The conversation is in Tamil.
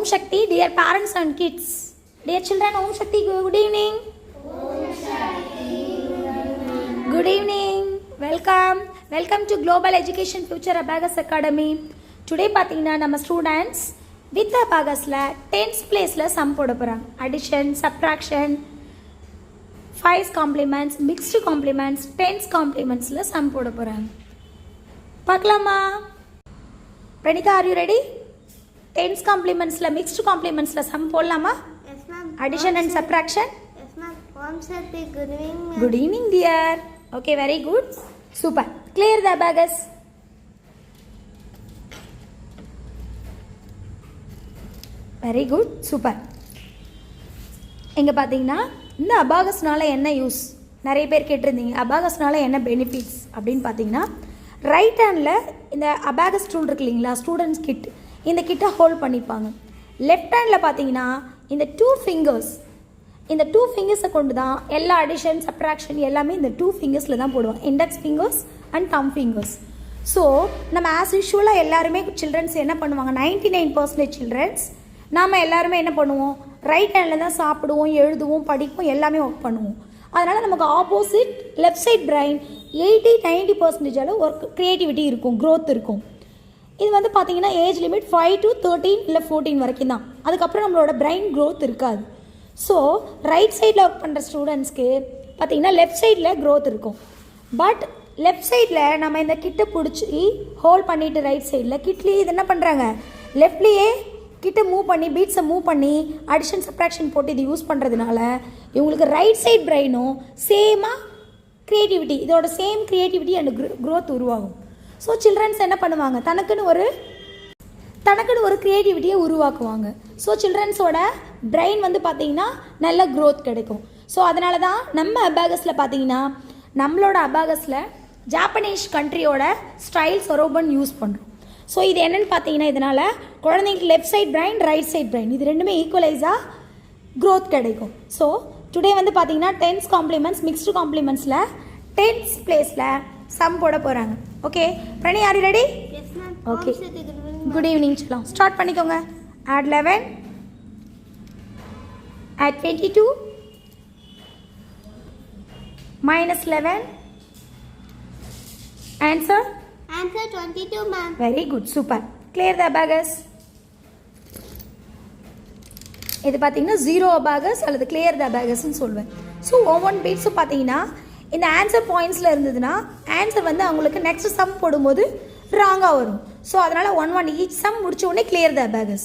Om Shakti, dear parents and kids. Dear children, Om Shakti, good evening. Om Shakti. Good evening. Welcome to Global Education Future Abacus Academy. Today பாத்தீங்கன்னா நம்ம ஸ்டூடண்ட்ஸ் வித் அபாகஸ்ல 10th பிளேஸ்ல சம் போட போறாங்க. Addition, subtraction, 5's complements, mixed complements, 10's complementsல சம் போட போறாங்க. பார்க்கலாமா? Pranika, are you ready? 10's complementsல mixed complementsல sum போடலாமா? Yes ma'am. Addition and subtraction? Yes ma'am. Om Shakti, good evening ma'am. Good evening dear. Okay, very good. Super. Clear the abacus. Very good. Super. இங்க பாத்தீங்கன்னா இந்த அபாகஸ்னால என்ன யூஸ்? நிறைய பேர் கேட்டிருந்தீங்க அபாகஸ்னால என்ன பெனிஃபிட்ஸ் அப்படின்னு பார்த்தீங்கன்னா ரைட் ஹேண்டில் இந்த அபாகஸ் டூல் இருக்கு இல்லைங்களா, ஸ்டூடெண்ட்ஸ் கிட், இந்த கிட்டை ஹோல்ட் பண்ணிப்பாங்க. லெஃப்ட் ஹேண்டில் பார்த்தீங்கன்னா இந்த டூ ஃபிங்கர்ஸை கொண்டு தான் எல்லா அடிஷன் சப்ட்ராக்ஷன் எல்லாமே இந்த 2 ஃபிங்கர்ஸில் தான் போடுவோம். Index fingers and them fingers. So நம்ம ஆஸ் யூஷுவலாக எல்லாருமே சில்ட்ரன்ஸ் என்ன பண்ணுவாங்க, 99% சில்ட்ரன்ஸ் நாம் எல்லாருமே என்ன பண்ணுவோம், ரைட் ஹேண்டில் தான் சாப்பிடுவோம், எழுதுவோம், படிப்போம், எல்லாமே ஒர்க் பண்ணுவோம். அதனால் நமக்கு ஆப்போசிட் லெஃப்ட் சைட் பிரைன் 80-90% அளவு ஒர்க் க்ரியேட்டிவிட்டி இருக்கும், க்ரோத் இருக்கும். இது வந்து பார்த்திங்கன்னா ஏஜ் லிமிட் 5 to 13 இல்லை 14 வரைக்கும் தான். அதுக்கப்புறம் நம்மளோட பிரைன் க்ரோத் இருக்காது. ஸோ ரைட் சைடில் ஒர்க் பண்ணுற ஸ்டூடெண்ட்ஸ்க்கு பார்த்திங்கன்னா லெஃப்ட் சைடில் க்ரோத் இருக்கும். பட் லெஃப்ட் சைடில் நம்ம இந்த கிட்டை பிடிச்சி ஹோல்ட் பண்ணிவிட்டு ரைட் சைடில் கிட்லேயே இது என்ன பண்ணுறாங்க, லெஃப்ட்லேயே கிட்ட மூவ் பண்ணி பீட்ஸை மூவ் பண்ணி அடிஷன் சப்ட்ராக்ஷன் போட்டு இது யூஸ் பண்ணுறதுனால இவங்களுக்கு ரைட் சைட் பிரைனும் சேமாக க்ரியேட்டிவிட்டி, இதோட சேம் க்ரியேட்டிவிட்டி அண்ட் க்ரோத் உருவாகும். ஸோ சில்ட்ரன்ஸ் என்ன பண்ணுவாங்க, தனக்குன்னு ஒரு க்ரியேட்டிவிட்டியை உருவாக்குவாங்க. ஸோ சில்ட்ரன்ஸோட பிரெயின் வந்து பார்த்திங்கன்னா நல்ல க்ரோத் கிடைக்கும். ஸோ அதனால தான் நம்ம அபாகஸில் பார்த்திங்கன்னா நம்மளோட அபாகஸில் ஜாப்பனீஸ் கண்ட்ரியோட ஸ்டைல் சொரோபன் யூஸ் பண்ணுறோம். ஸோ இது என்னென்னு பார்த்தீங்கன்னா இதனால் குழந்தைங்களுக்கு left side brain, right side brain இது ரெண்டுமே ஈக்குவலைஸாக க்ரோத் கிடைக்கும். ஸோ டுடே வந்து பார்த்தீங்கன்னா 10's காம்ப்ளிமெண்ட்ஸ் மிக்ஸ்டு காம்ப்ளிமெண்ட்ஸில் 10th பிளேஸில் சம் போட போகிறாங்க. Okay Prani, are you ready? Yes ma'am. Okay, good evening. சொல்லலாம், ஸ்டார்ட் பண்ணிக்கோங்க. add 11, add 22, minus 11, answer? Answer 22 ma'am. Very good, super. Clear the abacus. இது பார்த்தீங்கன்னா 0 அபாகஸ் அல்லது clear the abacusன்னு சொல்வேன். ஸோ ஒவ்வொரு பீட்ஸும் பார்த்தீங்கன்னா இந்த ஆன்சர் பாயிண்ட்ஸில் இருந்ததுன்னா ஆன்சர் வந்து அவங்களுக்கு நெக்ஸ்ட் சம் போடும்போது ராங்காக வரும். ஸோ அதனால் 1 ஈச் சம் முடிச்ச உடனே clear the abacus.